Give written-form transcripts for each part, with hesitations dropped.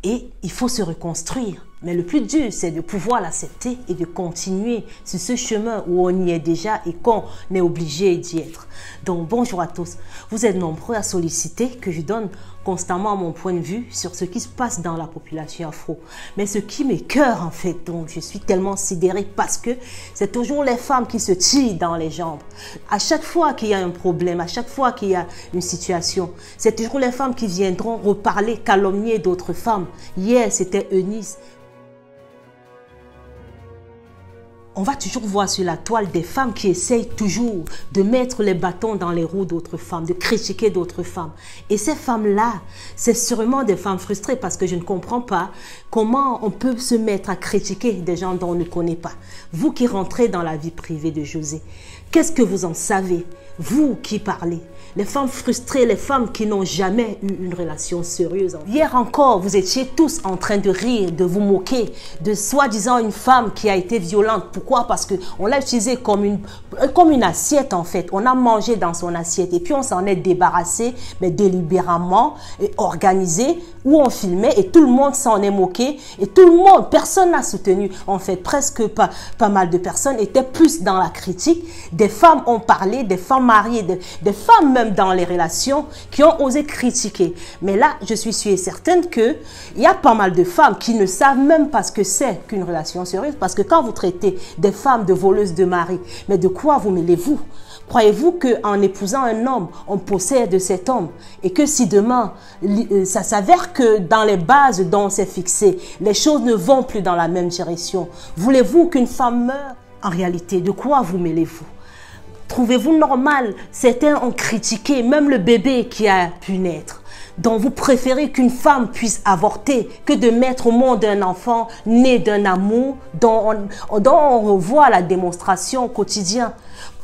Et il faut se reconstruire. Mais le plus dur, c'est de pouvoir l'accepter et de continuer sur ce chemin où on y est déjà et qu'on est obligé d'y être. Donc, bonjour à tous. Vous êtes nombreux à solliciter que je donne constamment mon point de vue sur ce qui se passe dans la population afro. Mais ce qui m'écoeure en fait, donc je suis tellement sidérée parce que c'est toujours les femmes qui se tirent dans les jambes. À chaque fois qu'il y a un problème, à chaque fois qu'il y a une situation, c'est toujours les femmes qui viendront reparler, calomnier d'autres femmes. Hier, c'était Eunice. On va toujours voir sur la toile des femmes qui essayent toujours de mettre les bâtons dans les roues d'autres femmes, de critiquer d'autres femmes. Et ces femmes-là, c'est sûrement des femmes frustrées parce que je ne comprends pas comment on peut se mettre à critiquer des gens dont on ne connaît pas. Vous qui rentrez dans la vie privée de José, qu'est-ce que vous en savez? Vous qui parlez, les femmes frustrées, les femmes qui n'ont jamais eu une relation sérieuse. Hier encore, vous étiez tous en train de rire, de vous moquer de soi-disant une femme qui a été violente. Pourquoi? Parce qu'on l'a utilisée comme une assiette en fait. On a mangé dans son assiette et puis on s'en est débarrassé, mais délibérément et organisé, où on filmait et tout le monde s'en est moqué et tout le monde, personne n'a soutenu. En fait, presque pas mal de personnes étaient plus dans la critique. Des femmes ont parlé, des femmes mariées, des femmes même dans les relations qui ont osé critiquer. Mais là, je suis sûre et certaine qu'il y a pas mal de femmes qui ne savent même pas ce que c'est qu'une relation sérieuse. Parce que quand vous traitez des femmes de voleuses de mari, mais de quoi vous mêlez-vous? Croyez-vous qu'en épousant un homme, on possède cet homme et que si demain, ça s'avère que dans les bases dont on s'est fixé, les choses ne vont plus dans la même direction, voulez-vous qu'une femme meure? En réalité, de quoi vous mêlez-vous? Trouvez-vous normal? Certains ont critiqué même le bébé qui a pu naître. Donc vous préférez qu'une femme puisse avorter que de mettre au monde un enfant né d'un amour dont on revoit la démonstration au quotidien.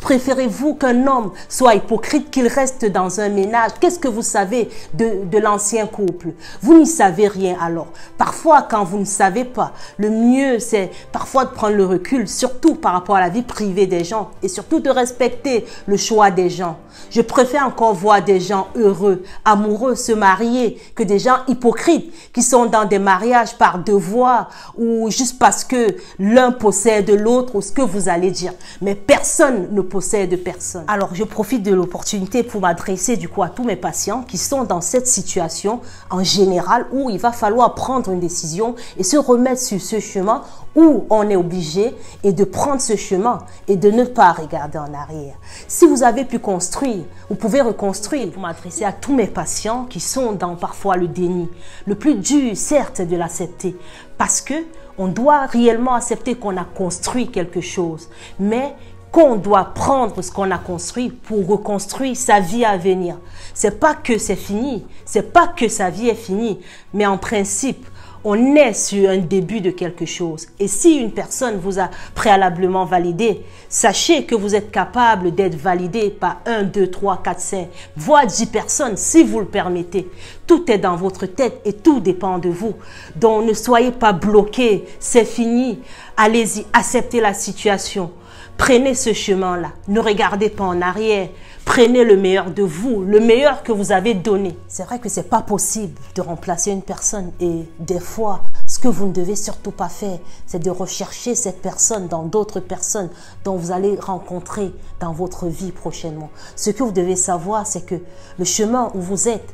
Préférez-vous qu'un homme soit hypocrite, qu'il reste dans un ménage? Qu'est-ce que vous savez de l'ancien couple? Vous n'y savez rien alors. Parfois, quand vous ne savez pas, le mieux c'est parfois de prendre le recul, surtout par rapport à la vie privée des gens et surtout de respecter le choix des gens. Je préfère encore voir des gens heureux, amoureux, se marier que des gens hypocrites qui sont dans des mariages par devoir ou juste parce que l'un possède l'autre ou ce que vous allez dire. Mais personne ne possède personne. Alors, je profite de l'opportunité pour m'adresser du coup à tous mes patients qui sont dans cette situation en général où il va falloir prendre une décision et se remettre sur ce chemin où on est obligé et de prendre ce chemin et de ne pas regarder en arrière. Si vous avez pu construire, vous pouvez reconstruire. Pour m'adresser à tous mes patients qui sont dans parfois le déni. Le plus dur, certes, est de l'accepter parce que on doit réellement accepter qu'on a construit quelque chose, mais qu'on doit prendre ce qu'on a construit pour reconstruire sa vie à venir. C'est pas que c'est fini, c'est pas que sa vie est finie, mais en principe, on est sur un début de quelque chose. Et si une personne vous a préalablement validé, sachez que vous êtes capable d'être validé par 1, 2, 3, 4, 5, voire 10 personnes si vous le permettez. Tout est dans votre tête et tout dépend de vous. Donc ne soyez pas bloqués, c'est fini. Allez-y, acceptez la situation. Prenez ce chemin-là, ne regardez pas en arrière, prenez le meilleur de vous, le meilleur que vous avez donné. C'est vrai que c'est pas possible de remplacer une personne et des fois, ce que vous ne devez surtout pas faire, c'est de rechercher cette personne dans d'autres personnes dont vous allez rencontrer dans votre vie prochainement. Ce que vous devez savoir, c'est que le chemin où vous êtes,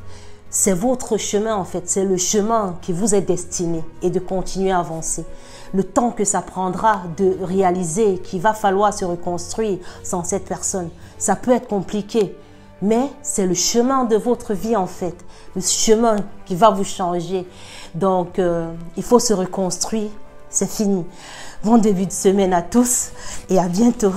c'est votre chemin en fait, c'est le chemin qui vous est destiné et de continuer à avancer. Le temps que ça prendra de réaliser qu'il va falloir se reconstruire sans cette personne, ça peut être compliqué, mais c'est le chemin de votre vie en fait, le chemin qui va vous changer. Donc, il faut se reconstruire, c'est fini. Bon début de semaine à tous et à bientôt.